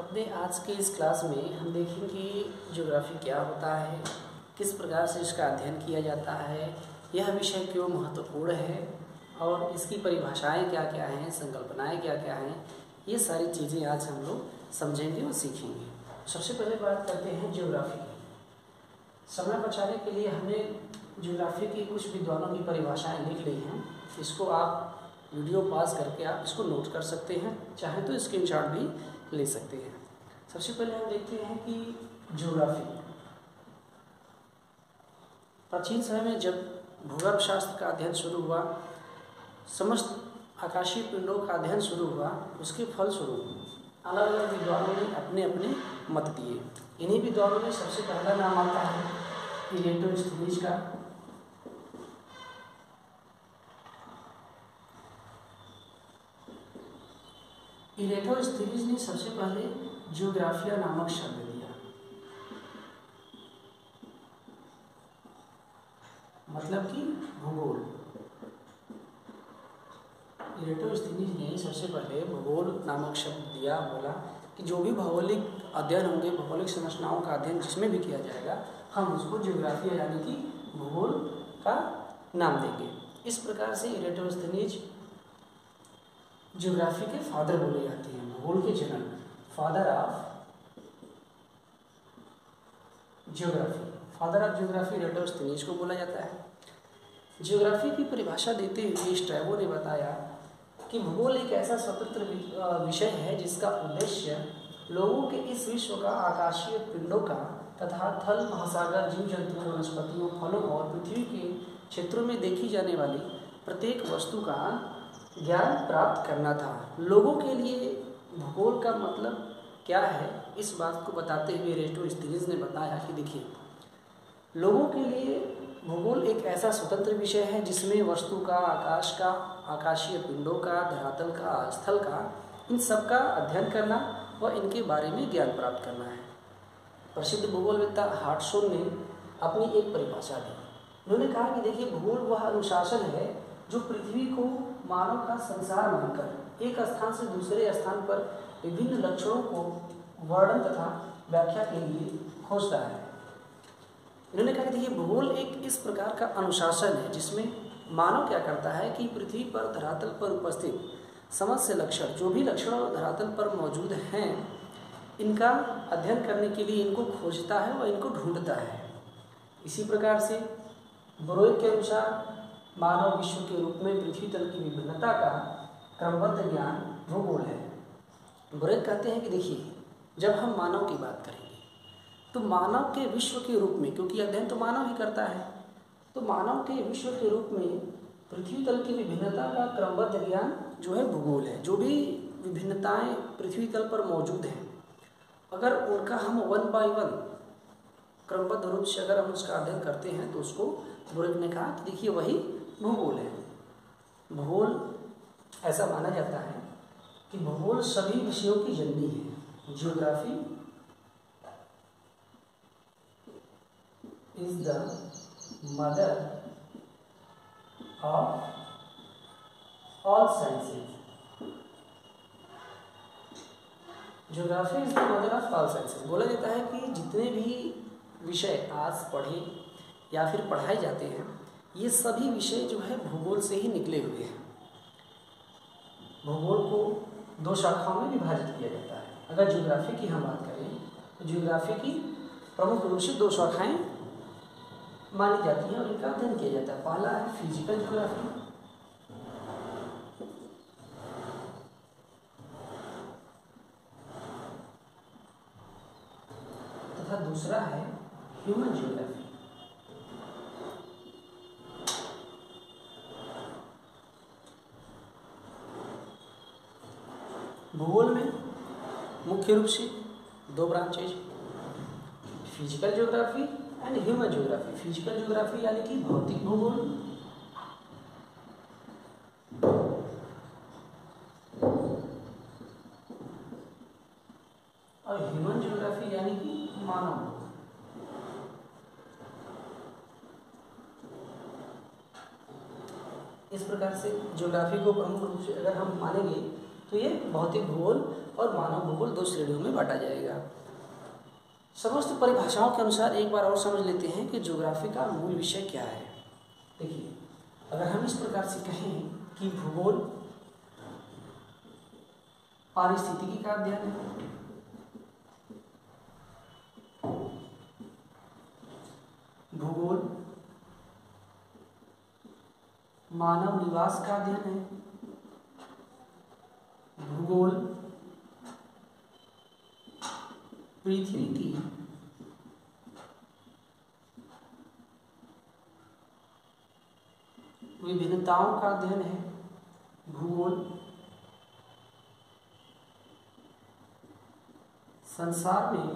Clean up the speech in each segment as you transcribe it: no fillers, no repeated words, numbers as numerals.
अपने आज के इस क्लास में हम देखेंगे कि ज्योग्राफी क्या होता है, किस प्रकार से इसका अध्ययन किया जाता है, यह विषय क्यों महत्वपूर्ण है और इसकी परिभाषाएं क्या क्या हैं, संकल्पनाएं क्या क्या हैं, ये सारी चीज़ें आज हम लोग समझेंगे और सीखेंगे। सबसे पहले बात करते हैं ज्योग्राफी की। समय बचाने के लिए हमने ज्योग्राफी की कुछ विद्वानों की परिभाषाएं लिख ली हैं। इसको आप वीडियो पास करके आप इसको नोट कर सकते हैं, चाहे तो स्क्रीनशॉट भी ले सकते हैं। सबसे पहले हम देखते हैं कि ज्योग्राफी प्राचीन समय में जब भूगर्भ शास्त्र का अध्ययन शुरू हुआ, समस्त आकाशीय पिंडों का अध्ययन शुरू हुआ, उसके फलस्वरूप अलग अलग विद्वानों ने अपने अपने मत दिए। इन्हीं विद्वानों में सबसे पहला नाम आता है इरेटोस्थनीज का। इरेटोस्थनीज ने सबसे पहले ज्योग्राफिया नामक शब्द दिया, मतलब कि भूगोल। इरेटोस्थनीज ने सबसे पहले भूगोल नामक शब्द दिया, बोला कि जो भी भौगोलिक अध्ययन होंगे, भौगोलिक संरचनाओं का अध्ययन जिसमें भी किया जाएगा, हम उसको ज्योग्राफिया यानी कि भूगोल का नाम देंगे। इस प्रकार से इरेटोस्थनीज ज्योग्राफी के फादर बोले जाते हैं, भूगोल के जनक, father of geography. Father of geography Eratosthenes को बोला जाता है। ज्योग्राफी की परिभाषा देते हुए स्ट्रैबो ने बताया कि भूगोल एक ऐसा स्वतंत्र विषय है जिसका उद्देश्य लोगों के इस विश्व का आकाशीय पिंडों का तथा थल, महासागर, जीव जंतुओं, वनस्पतियों, फलों और पृथ्वी के क्षेत्रों में देखी जाने वाली प्रत्येक वस्तु का ज्ञान प्राप्त करना था। लोगों के लिए भूगोल का मतलब क्या है, इस बात को बताते हुए इरेटोस्थनीज ने बताया कि देखिए, लोगों के लिए भूगोल एक ऐसा स्वतंत्र विषय है जिसमें वस्तु का, आकाश का, आकाशीय पिंडों का, धरातल का, स्थल का, इन सब का अध्ययन करना व इनके बारे में ज्ञान प्राप्त करना है। प्रसिद्ध भूगोलवेत्ता हार्टसोन ने अपनी एक परिभाषा दी। उन्होंने कहा कि देखिए, भूगोल वह अनुशासन है जो पृथ्वी को मानव का संसार मानकर एक स्थान से दूसरे स्थान पर विभिन्न लक्षणों को वर्णन तथा व्याख्या के लिए खोजता है। इन्होंने कहा कि देखिए, भूगोल एक इस प्रकार का अनुशासन है जिसमें मानव क्या करता है कि पृथ्वी पर, धरातल पर उपस्थित समस्त लक्षण, जो भी लक्षण धरातल पर मौजूद हैं, इनका अध्ययन करने के लिए इनको खोजता है व इनको ढूंढता है। इसी प्रकार से ब्रोइक के अनुसार मानव विश्व के रूप में पृथ्वी तल की विभिन्नता का क्रमबद्ध ज्ञान भूगोल है। ब्रोइक कहते हैं कि देखिए, जब हम मानव की बात करेंगे तो मानव के विश्व के रूप में, क्योंकि अध्ययन तो मानव ही करता है, तो मानव के विश्व के रूप में पृथ्वी तल की विभिन्नता का क्रमबद्ध ज्ञान जो है भूगोल है। जो भी विभिन्नताएं पृथ्वी तल पर मौजूद हैं, अगर उनका हम वन बाय वन क्रमबद्ध रूप से अगर हम उसका अध्ययन करते हैं तो उसको ब्रोइक ने कहा कि देखिए, वही भूगोल है। भूगोल ऐसा माना जाता है कि भूगोल सभी विषयों की जननी है। Geography is the mother of all sciences. Geography is the mother of all sciences. बोला जाता है कि जितने भी विषय आज पढ़े या फिर पढ़ाए जाते हैं, ये सभी विषय जो है भूगोल से ही निकले हुए हैं। भूगोल को दो शाखाओं में विभाजित किया जाता है। अगर ज्योग्राफी की हम बात करें तो ज्योग्राफी की प्रमुख रूप से दो शाखाएं मानी जाती हैं और इनका अध्ययन किया जाता है। पहला है फिजिकल ज्योग्राफी तथा दूसरा है ह्यूमन ज्योग्राफी। भूगोल में मुख्य रूप से दो branches, physical geography and human geography. Physical geography यानी कि भौतिक भूगोल और ह्यूमन ज्योग्राफी यानी कि मानव भूगोल। इस प्रकार से ज्योग्राफी को प्रमुख रूप से अगर हम मानेंगे तो ये भौतिक भूगोल और मानव भूगोल 2 श्रेणियों में बांटा जाएगा। समस्त परिभाषाओं के अनुसार एक बार और समझ लेते हैं कि ज्योग्राफी का मूल विषय क्या है। देखिए, अगर हम इस प्रकार से कहें कि भूगोल पारिस्थितिकी का अध्ययन है, भूगोल मानव निवास का अध्ययन है, भूगोल पृथ्वी की विभिन्नताओं का अध्ययन है, भूगोल संसार में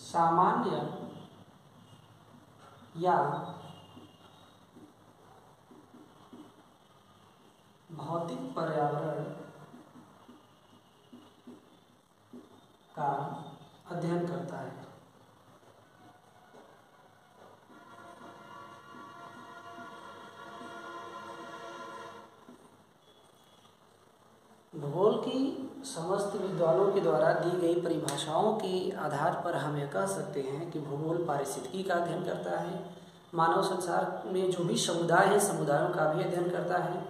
सामान्य या भौतिक पर्यावरण का अध्ययन करता है। भूगोल की समस्त विद्वानों के द्वारा दी गई परिभाषाओं के आधार पर हम यह कह सकते हैं कि भूगोल पारिस्थितिकी का अध्ययन करता है, मानव संसार में जो भी समुदाय हैं समुदायों का भी अध्ययन करता है।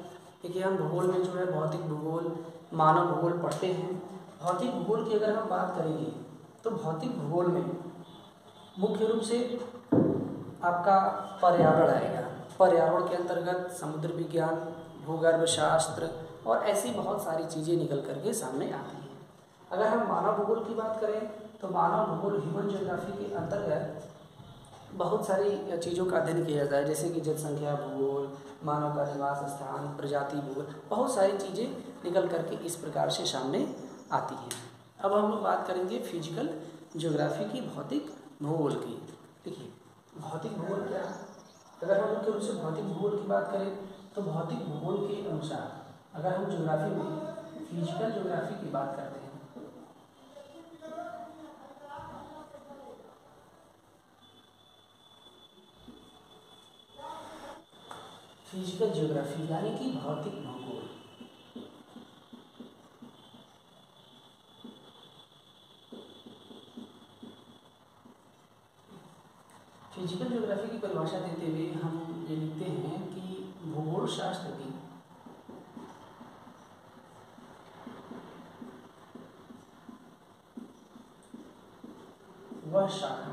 देखिए, हम भूगोल में जो है भौतिक भूगोल, मानव भूगोल पढ़ते हैं। भौतिक भूगोल की अगर हम बात करेंगे तो भौतिक भूगोल में मुख्य रूप से आपका पर्यावरण आएगा। पर्यावरण के अंतर्गत समुद्र विज्ञान, भूगर्भ शास्त्र और ऐसी बहुत सारी चीज़ें निकल करके सामने आती हैं। अगर हम मानव भूगोल की बात करें तो मानव भूगोल ह्यूमन ज्योग्राफी के अंतर्गत बहुत सारी चीज़ों का अध्ययन किया जाता है, जैसे कि जनसंख्या भूगोल, मानव का निवास स्थान, प्रजाति भूगोल, बहुत सारी चीज़ें निकल करके इस प्रकार से सामने आती हैं। अब हम लोग बात करेंगे फिजिकल ज्योग्राफी की, भौतिक भूगोल की। देखिए, भौतिक भूगोल क्या है? अगर हम मुख्य रूप से भौतिक भूगोल की बात करें तो भौतिक भूगोल के अनुसार अगर हम ज्योग्राफी में फिजिकल ज्योग्राफी की बात करते हैं फिजिकल ज्योग्राफी यानी कि भौतिक भूगोल, फिजिकल ज्योग्राफी की परिभाषा देते हुए हम ये लिखते हैं कि भूगोल शास्त्र की वह शाखा,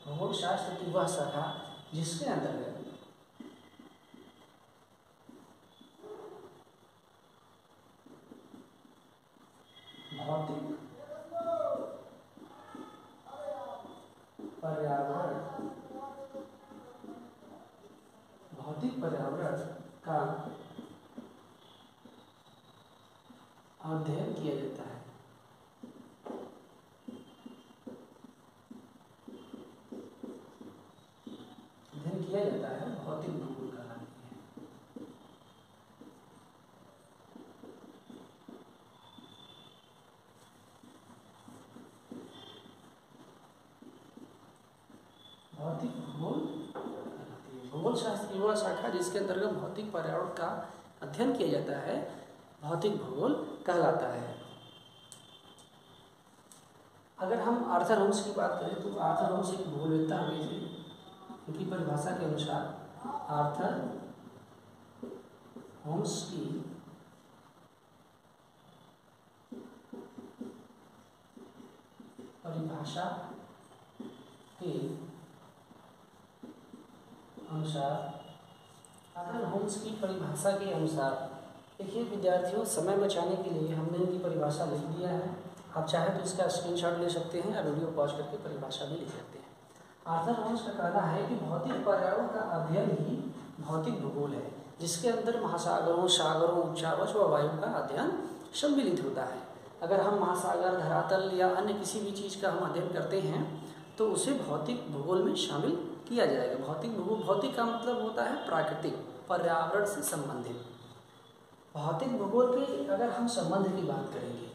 भूगोल शास्त्र की वह शाखा जिसके अंतर्गत भौतिक पर्यावरण का अध्ययन किया जाता है। अध्ययन किया जाता है भौतिक भूगोल कहलाती है। भौतिक भूगोल कहलाती है। भूगोल शास्त्र की वह शाखा जिसके अंतर्गत भौतिक पर्यावरण का अध्ययन किया जाता है भौतिक भूगोल कहलाता है। अगर हम आर्थर होम्स की बात करें तो आर्थर होम्स एक भूगोलवेत्ता हुए थे। उनकी परिभाषा के अनुसार आर्थर होम्स की परिभाषा के अनुसार, आर्थर होम्स की परिभाषा के अनुसार, देखिए विद्यार्थियों, समय बचाने के लिए हमने इनकी परिभाषा लिख दिया है। आप चाहें तो इसका स्क्रीनशॉट ले सकते हैं या वीडियो पॉज करके परिभाषा भी लिख सकते हैं। आर्थर होम्स का कहना है कि भौतिक पर्यावरण का अध्ययन ही भौतिक भूगोल है, जिसके अंदर महासागरों, सागरों, उच्चावच व वायु का अध्ययन सम्मिलित होता है। अगर हम महासागर, धरातल या अन्य किसी भी चीज़ का हम अध्ययन करते हैं तो उसे भौतिक भूगोल में शामिल किया जाएगा। भौतिक भूगोल, भौतिक का मतलब होता है प्राकृतिक, पर्यावरण से संबंधित। भौतिक भूगोल के अगर हम संबंध की बात करेंगे,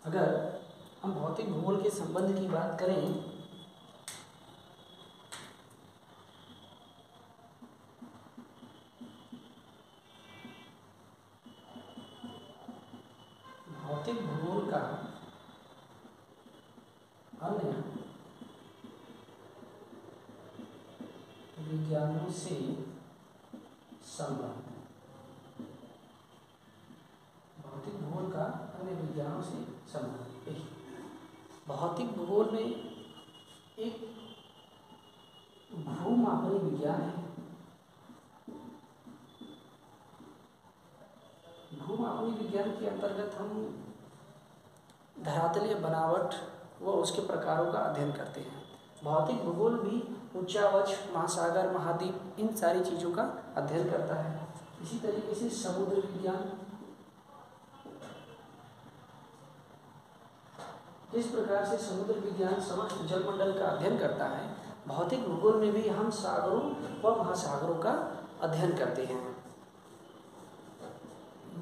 अगर हम भौतिक भूगोल के संबंध की बात करें भौतिक भूगोल का अन्य विज्ञानों से संबंध, भौतिक भूगोल का अन्य विज्ञानों से संबंध। भौतिक भूगोल में एक भूमापनी विज्ञान है। भूमापनी विज्ञान के अंतर्गत हम धरातलीय बनावट व उसके प्रकारों का अध्ययन करते हैं। भौतिक भूगोल भी उच्चावच, महासागर, महाद्वीप, इन सारी चीज़ों का अध्ययन करता है। इसी तरीके से समुद्र विज्ञान, जिस प्रकार से समुद्र विज्ञान समस्त जलमंडल का अध्ययन करता है, भौतिक भूगोल में भी हम सागरों व महासागरों का अध्ययन करते हैं।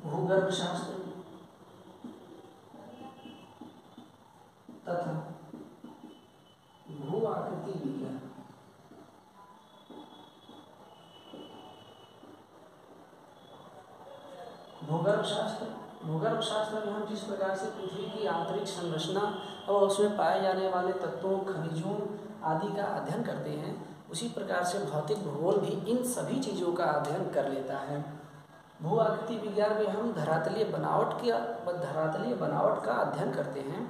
भूगर्भ शास्त्र तथा भू आकृति विज्ञान, भूगर्भ शास्त्र में हम जिस प्रकार से पृथ्वी की आंतरिक संरचना और उसमें पाए जाने वाले तत्वों, खनिजों आदि का अध्ययन करते हैं, उसी प्रकार से भौतिक भूगोल भी इन सभी चीज़ों का अध्ययन कर लेता है। भू आकृति विज्ञान में हम धरातलीय बनावट का अध्ययन करते हैं।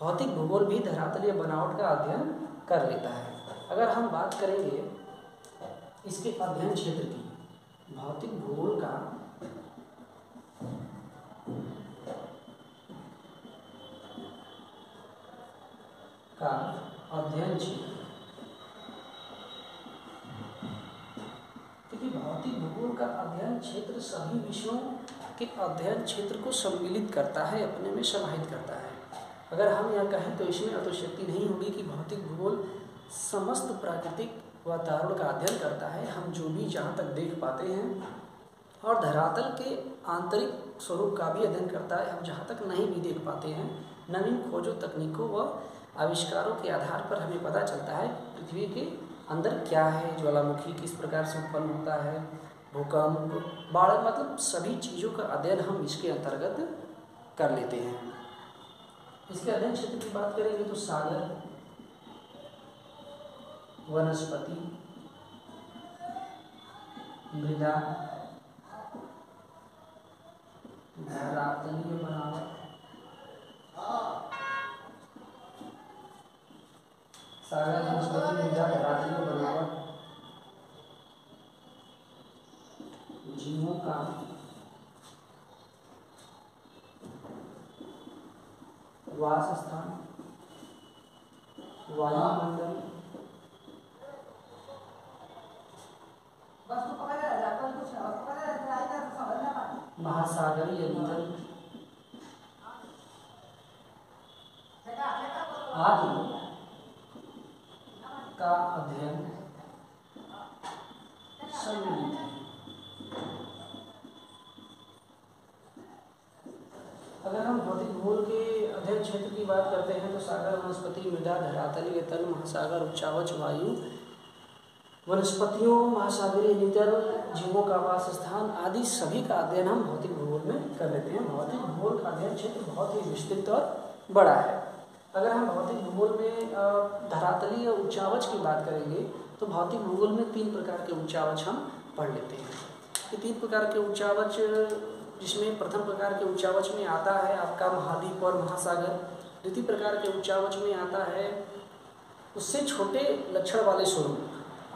भौतिक भूगोल भी धरातलीय बनावट का अध्ययन कर लेता है। अगर हम बात करेंगे इसके अध्ययन क्षेत्र की, भौतिक भूगोल का अध्ययन क्षेत्र, क्योंकि भौतिक भूगोल का अध्ययन क्षेत्र सभी विषयों के अध्ययन क्षेत्र को सम्मिलित करता है, अपने में समाहित करता है। अगर हम यह कहें तो इसमें अतिशयोक्ति नहीं होगी कि भौतिक भूगोल समस्त प्राकृतिक वातावरण का अध्ययन करता है, हम जो भी जहाँ तक देख पाते हैं, और धरातल के आंतरिक स्वरूप का भी अध्ययन करता है, हम जहाँ तक नहीं भी देख पाते हैं। नवीन खोजों, तकनीकों व आविष्कारों के आधार पर हमें पता चलता है पृथ्वी के अंदर क्या है, ज्वालामुखी किस प्रकार से उत्पन्न होता है, भूकंप, बाढ़, मतलब सभी चीज़ों का अध्ययन हम इसके अंतर्गत कर लेते हैं। इसके अध्ययन क्षेत्र की बात करेंगे तो सागर, वनस्पति, मृदा, धरातलीय बनावट, सागर, वनस्पति, मृदा, धरातलीय बनावट, जीवों का वास स्थान, वायुमंडल, महासागरीय नितल आदि का अध्ययन सम्मिलित है। अगर हम भौतिक भूगोल के अध्ययन क्षेत्र की बात करते हैं तो सागर, वनस्पति, मृदा, धरातलीय तल, महासागर, उच्चावच, वायु, वनस्पतियों, महासागरीय नितल, जीवों का वास स्थान आदि सभी का अध्ययन हम भौतिक भूगोल में कर लेते हैं। भौतिक भूगोल का अध्ययन क्षेत्र बहुत ही विस्तृत और बड़ा है। अगर हम भौतिक भूगोल में धरातलीय उच्चावच की बात करेंगे तो भौतिक भूगोल में 3 प्रकार के उच्चावच हम पढ़ लेते हैं। ये 3 प्रकार के उच्चावच, जिसमें प्रथम प्रकार के उच्चावच में आता है आपका महाद्वीप और महासागर, द्वितीय प्रकार के उच्चावच में आता है उससे छोटे लक्षण वाले स्वरूप।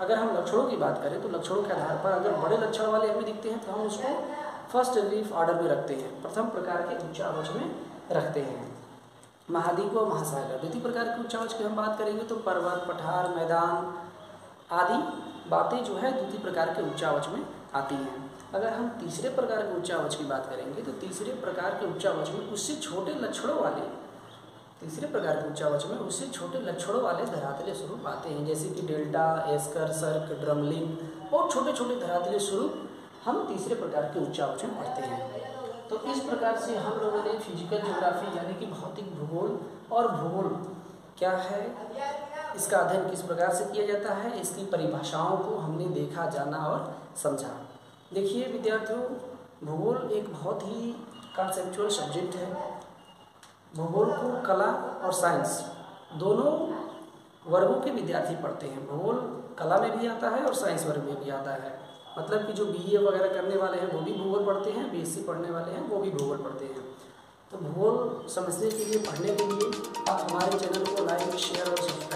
अगर हम लक्षणों की बात करें तो लक्षणों के आधार पर अगर बड़े लक्षण वाले हमें दिखते हैं तो हम उसको फर्स्ट रिलीफ ऑर्डर में रखते हैं, प्रथम प्रकार के उच्चावच में रखते हैं महाद्वीप और महासागर। द्वितीय प्रकार के उच्चावच की हम बात करेंगे तो पर्वत, पठार, मैदान आदि बातें जो है द्वितीय प्रकार के उच्चावच में आती हैं। अगर हम तीसरे प्रकार के उच्चावच की बात करेंगे तो तीसरे प्रकार के उच्चावच में उससे छोटे लक्षणों वाले, तीसरे प्रकार के उच्चावच में उससे छोटे लक्षणों वाले धरातलीय स्वरूप आते हैं, जैसे कि डेल्टा, एस्कर, सर्क, ड्रमलिंग, बहुत छोटे छोटे धरातलीय स्वरूप हम तीसरे प्रकार के उच्चावच में पढ़ते हैं। तो इस प्रकार से हम लोगों ने फिजिकल ज्योग्राफी यानी कि भौतिक भूगोल और भूगोल क्या है, इसका अध्ययन किस प्रकार से किया जाता है, इसकी परिभाषाओं को हमने देखा, जाना और समझा। देखिए विद्यार्थियों, भूगोल एक बहुत ही कॉन्सेप्चुअल सब्जेक्ट है। भूगोल को कला और साइंस दोनों वर्गों के विद्यार्थी पढ़ते हैं। भूगोल कला में भी आता है और साइंस वर्ग में भी आता है। मतलब कि जो बीए वगैरह करने वाले हैं वो भी भूगोल पढ़ते हैं, बीएससी पढ़ने वाले हैं वो भी भूगोल पढ़ते हैं। तो भूगोल समझने के लिए, पढ़ने के लिए आप हमारे चैनल को लाइक, शेयर और सब्सक्राइब